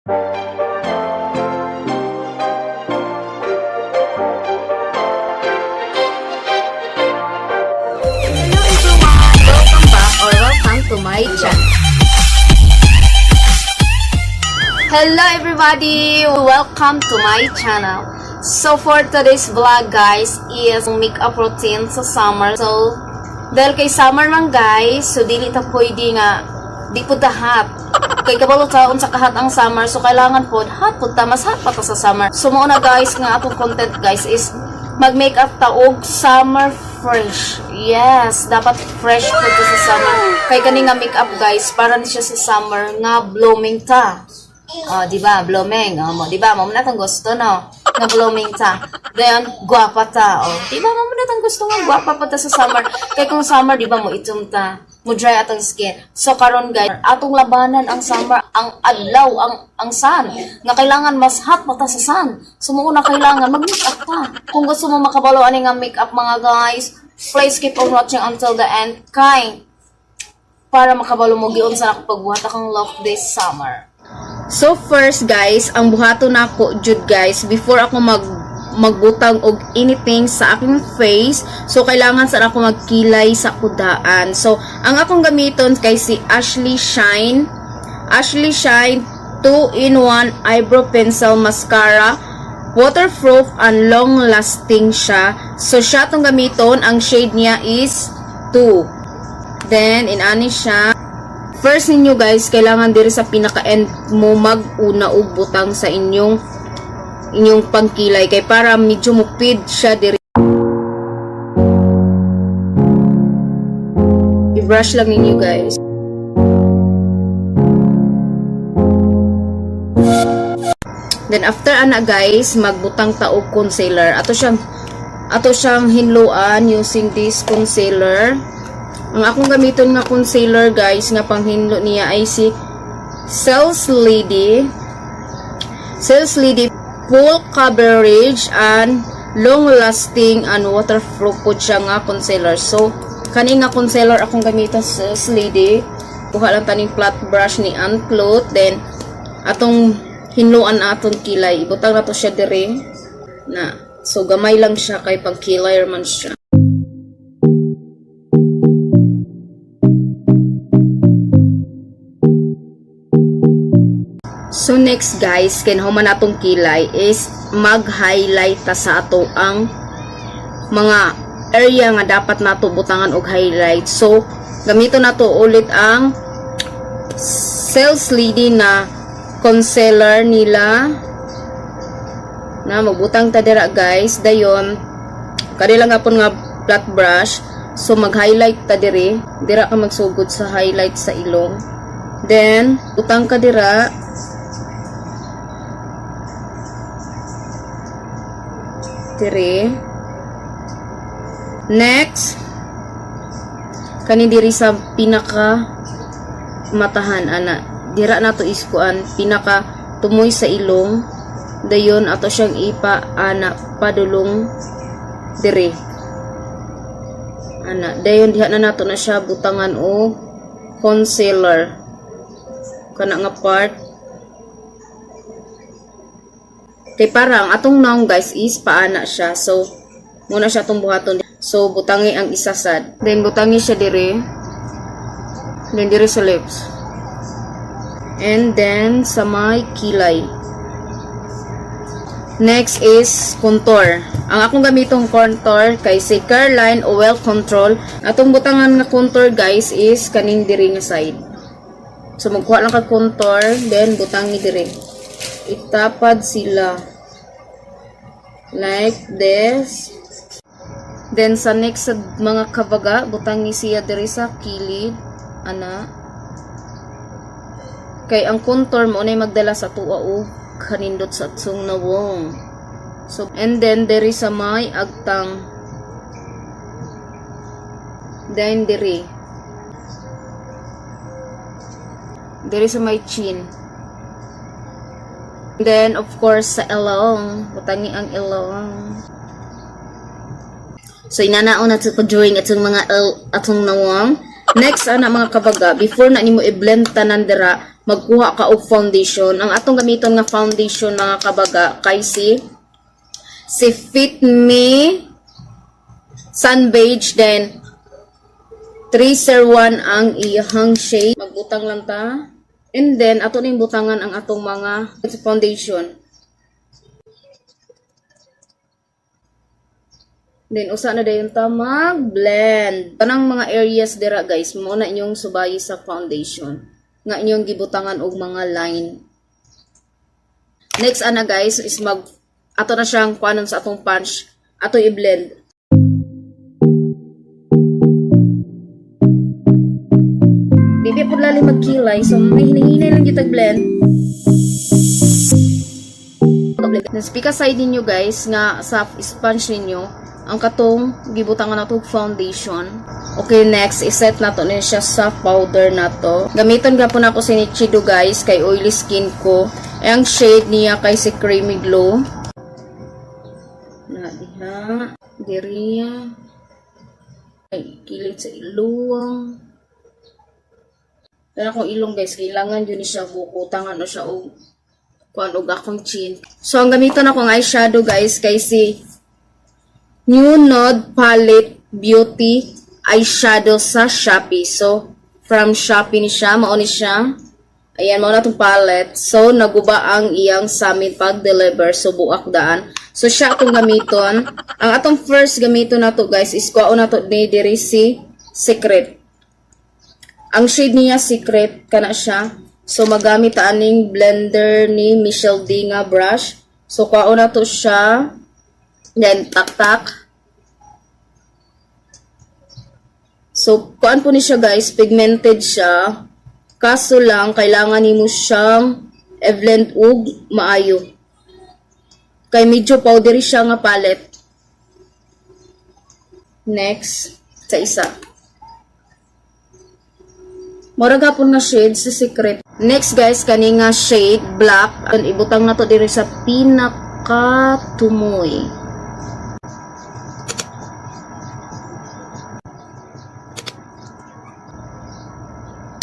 Welcome back or welcome to my channel. Hello everybody! Welcome to my channel. So for today's vlog guys is makeup routine sa summer. So dahil kay summer man guys, so dili ta pwede nga di po hot. Kay kabalo taon sa kahat ang summer, so kailangan po hot po ta, mas hot pa ta sa summer. So muna guys nga atong content guys is mag-makeup ta og summer fresh. Yes, dapat fresh po to sa summer. Kay kani nga makeup guys, para ni siya sa summer nga blooming ta. Oh, di ba? Blooming. Oh, mo, di ba? Mo na tang gusto no. Nga blooming ta. Then gwapa ta. Oh, di ba? Mo na tang gusto nga gwapa pa ta sa summer. Kay kung summer, di ba mo itum ta. Mo dry atong skin. So karon guys, atong labanan ang summer, ang adlaw, ang sun. Nga kailangan mas hot pa ta sa sun. So mo na kailangan mag-makeup ta. Kung gusto mo makabalo ani nga makeup mga guys, please keep on watching until the end. Kay para makabalo mo giun sa nakapagbuhat akong look this summer. So first guys, ang buhato na ako jud guys before ako magbutang og anything sa aking face. So kailangan sa ako magkilay sa kudaan. So ang akong gamiton kay si Ashley Shine 2-in-1 eyebrow pencil mascara. Waterproof and long lasting siya. So siya tong gamiton, ang shade niya is 2. Then inani siya. First ninyo guys, kailangan diri sa pinaka-end mo mag-una og butang sa inyong pangkilay kay para medyo mupid siya diri. I-brush lang ninyo guys. Then after ana guys, magbutang ta og concealer. Ato siyang hinluan using this concealer. Ang akong gamiton nga concealer guys nga panghinlo niya ay si Sales Lady full coverage and long lasting and waterproof po siya nga concealer. So kani nga concealer akong gamiton sa Sales Lady. Kuha lang taning flat brush ni Uncloth, then atong hinluan na atong kilay. Ibutang na to siya dire na. So gamay lang siya kay pang kilay man siya. So next guys, kinhuman natong kilay is mag-highlight ta sa ato ang mga area nga dapat nato butangan og highlight. So gamito nato ulit ang Sales Lady na concealer nila na magbutang ta dira guys. Dayon kadi lang gapon nga flat brush. So mag-highlight ta diri ka magsugod sa highlight sa ilong. Then butang ka dira. Next kani diri sa pinaka matahan ana dira nato iskuan pinaka tumoy sa ilong. Dayon ato siyang ipa ana padulong diri ana. Dayon diha na nato na siya butangan o concealer kana nga part. Kay parang atong naong guys is paana siya. So muna siya itong buhaton. So butangi ang isasad. Then butangi siya dire. Then dire sa lips. And then sa may kilay. Next is contour. Ang akong gamitong contour kay si Careline Oil Control. Atong butangan nga contour guys is kaning dire nga side. So magkuha lang ka contour, then butangi dire. Itapad sila like this. Then sa next sa mga kabaga, butangi siya diri sa kilid ana. Kay ang contour mo nay magdala sa tuwa o kanindot sa tsung nawong. So and then diri sa may agtang. Then diri sa may chin. Then of course sa ilong, butangi ang ilong. So inanaon na ko during atong mga atong nawang. Next ana mga kabaga, before na nimo i-blend tanan dira, magkuha ka og foundation. Ang atong gamiton nga foundation mga kabaga kay si Fit Me Sun Beige, then 301 ang iyang shade. Magbutang lang ta. And then ato ning butangan ang atong mga foundation. Then, usa na dayon ta mag-blend. Tanang mga areas dira guys, muna inyong subayi sa foundation. Nga inyong gibutangan og mga line. Next ana guys is ato na siyang kuanon sa atong punch. Ato i-blend. Bibi po lali magkilay, so may hinihinay lang yung tag-blend. Then, speak aside ninyo guys nga sa sponge ninyo ang katong gibutangan nato foundation. Okay, next iset nato ni siya sa powder nato. Gamiton gapon ako si Nichido guys kay oily skin ko. Ang shade niya kay si Creamy Glow. Na diha, diriya. Ay kilid sa ilong. Dala ko ilong guys, kailangan yun siya bukutangan o siya og kuan og akong chin. So ang gamiton ako ng eyeshadow guys kay si New Nude Palette Beauty eyeshadow sa Shopee. So, from Shopee ni siya, mao ni siya. Ayan, mao na itong palette. So, naguba ang iyang sa amin pag-deliver. So, buak daan. So, siya akong gamiton. Ang atong first gamiton na to guys, is kuha na to ni diri si Secret. Ang shade niya Secret, kana siya. So, magamit aning blender ni Michelle D nga brush. So, kuha na to siya. Then, tak-tak. So, kuan po ni siya guys, pigmented siya. Kaso lang, kailangan nimo siyang i-blend og maayo. Kay medyo powdery siya nga palette. Next, sa isa. Mura gapon nga shade sa Secret. Next guys, kani nga shade, black. Ibutang na to diri sa pinaka-tumoy.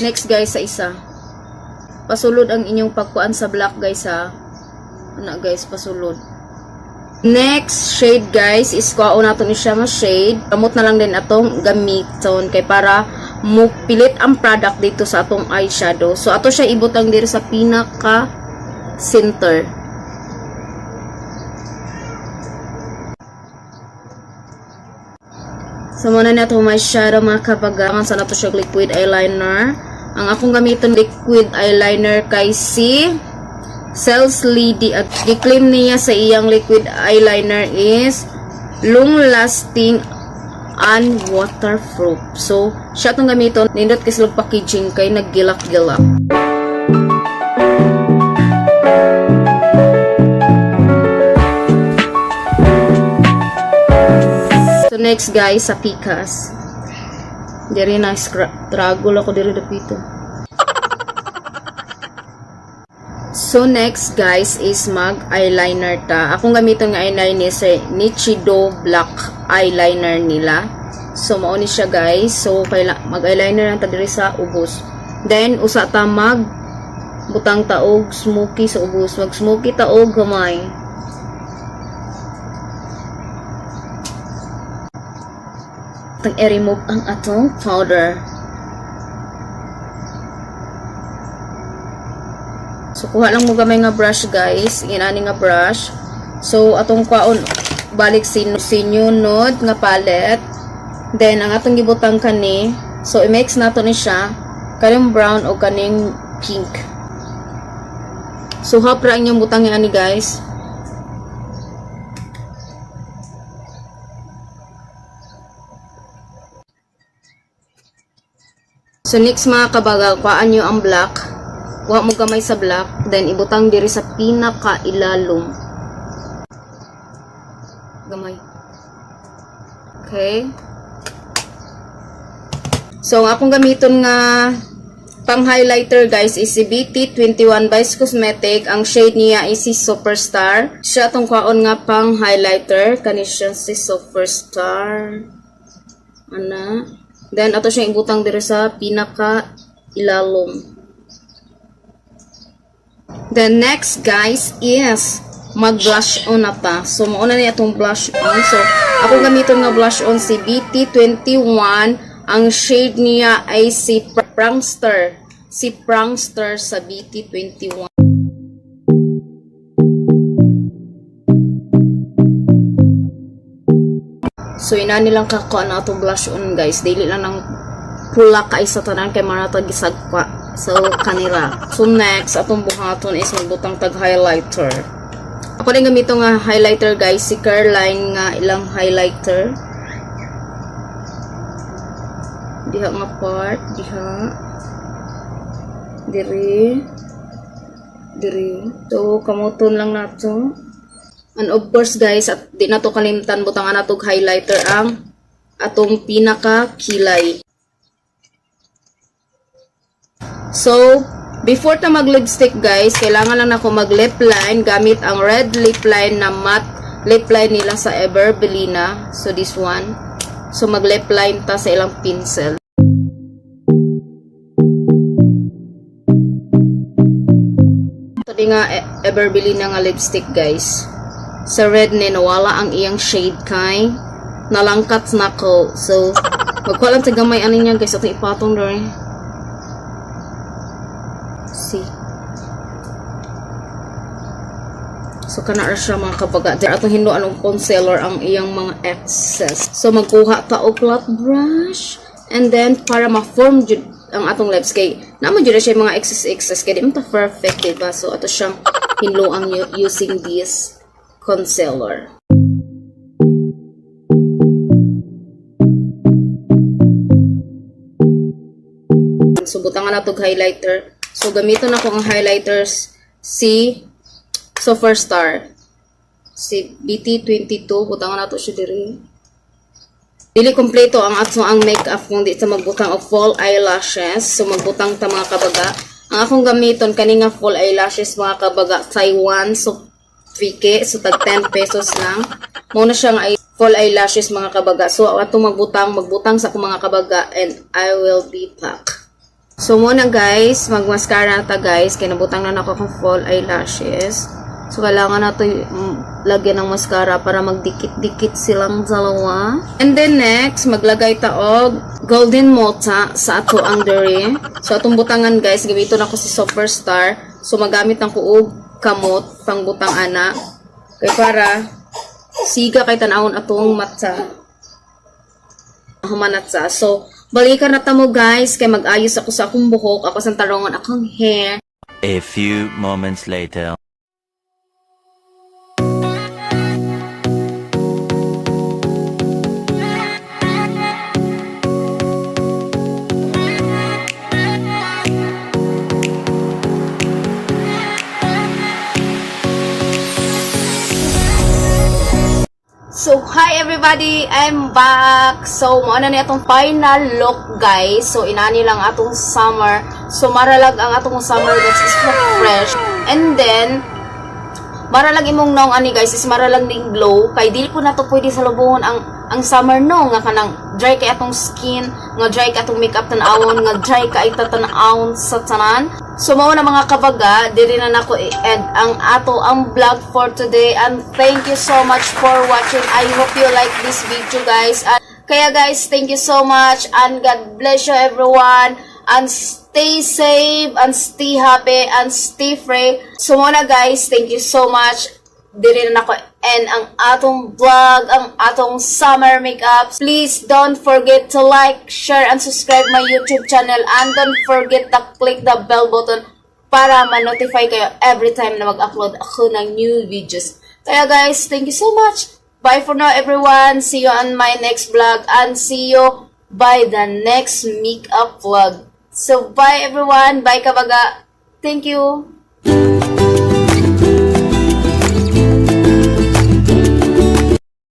Next guys, sa isa. Pasulod ang inyong pagkuan sa black guys ha. Ano guys, pasulod. Next shade guys, is kuhaon nato ni siya nga shade. Kamot na lang din atong gamiton kay para mupilit ang product dito sa atong eyeshadow. So ato siya ibutang diri sa pinaka center. So muna na itong eyeshadow mga kabagangan. Sa nato siya liquid eyeliner. Ang akong gamiton liquid eyeliner kay si Cells Lady. At i-claim niya sa iyang liquid eyeliner is long lasting and waterproof. So, siya itong gamiton. Nindot kasi lang packaging kay naggilak-gilak. So, next guys, sa Pikas. Diri na struggle ako diri dapito. So next guys is mag eyeliner ta. Akong gamiton nga eyeliner sa Nichido black eyeliner nila. So mao ni siya guys. So mag eyeliner lang ta diri sa ubos. Then usa ta mag butang taog smoky sa ubos. Mag smoky taog gamay. Tang i-remove ang atong powder. So kuha lang mo gamay nga brush guys, inani nga brush. So atong kwaon balik sinyo nude nga palette. Then ang atong gibutang kani, so i-mix nato ni siya kaning brown o kaning pink. So hapra inyong butang ani guys. So next mga kabagal, kuhaan nyo ang black. Kuha mo gamay sa black. Then ibutang diri sa pinaka ilalom. Gamay. Okay. So ang akong gamiton nga pang highlighter guys is si BT21 Vice Cosmetic. Ang shade niya is si Superstar. Siya itong kuhaan nga pang highlighter. Kani siya si Superstar. Ana. Then, ato siyang ibutang diri sa pinaka ilalom. The next guys is mag-blush on na ta. So mauna niya itong blush on. So ako gamiton nga blush on si BT21. Ang shade niya ay si Prankster. Si Prankster sa BT21. So ina nilang kakuha na itong blush on guys. Daily lang ng pula kay sa tanan kay maratag gisagpa. So, kanila. So, next, atong buhaton is magbutang tag-highlighter. Ako rin gamito nga highlighter, guys. Si Caroline nga ilang highlighter. Diha nga part. Diha. Diri. So, kamuton lang nato. And of course, guys, at di na to kalimtan, butangan na tog highlighter ang atong pinaka-kilay. So, before ta mag-lipstick guys, kailangan lang ako mag-lip line gamit ang red lip line na matte lip line nila sa Everbelina. So, this one. So, mag-lip line ta sa ilang pinsel. Ito din nga Everbelina nga lipstick guys. Sa red ni nawala ang iyang shade kay nalangkat na ko. So, magkuha lang sa gamay ano niya guys. Ito ipatong doon. See. So kana ra siya mga kabaga. There atong hindo anong concealer ang iyang mga excess. So magkuha ta og flat brush and then para ma-form jud ang atong lips kay naman jud siya mga excess kay di man ta perfect diba. So ato siyang hinlo ang using this concealer. So butangan na tog highlighter. So, gamiton ako ang highlighters si Superstar. Si BT22. Butangan na ito siya diri. Dili kompleto ang ato ang makeup kung di sa magbutang of full eyelashes. So, magbutang ta mga kabaga. Ang akong gamiton kaninga full eyelashes mga kabaga. Taiwan. So, fike. So, tag 10 pesos lang. Muna siyang full eyelashes mga kabaga. So, ato magbutang sa akong mga kabaga. And I will be back. So, muna guys, mag-mascara na ta guys. Kaya nabutang na ako kung full eyelashes. So, kailangan na ito lagyan ng mascara para magdikit-dikit silang dalawa. And then next, maglagay ta og golden mota sa ato ang dere. So, atong butangan guys, gamiton ako si Superstar. So, magamit ang kuog kamot, pang butang ana. Kaya para siga kay tanawon atong mata. Humanatsa. So, balikan na tamo guys, kay mag-ayos ako sa akong buhok, ako sa tarongon akong hair. A few moments later. So, hi everybody! I'm back! So, mauna ni atong final look, guys. So, inani lang atong summer. So, maralag ang atong summer guys is fresh. And then, maralag imong nong ani guys is maralag ning glow. Kay dili po na to pwede sa lubungon ang summer no. Nga kanang dry kay atong skin. Nga dry kay atong makeup tanawon. Nga dry kay tatanawon sa tanan. So, mao na mga kabaga, diri na nako i-end ang vlog for today. And thank you so much for watching. I hope you like this video, guys. Kaya guys, thank you so much. And God bless you everyone. And stay safe, and stay happy, and stay free. So, muna guys, thank you so much. Diri na nako end ang atong vlog, ang atong summer makeup. Please don't forget to like, share, and subscribe my YouTube channel. And don't forget to click the bell button para ma-notify kayo every time na mag-upload ako ng new videos. Kaya guys, thank you so much. Bye for now everyone. See you on my next vlog. And see you by the next makeup vlog. So bye everyone. Bye kabaga. Thank you.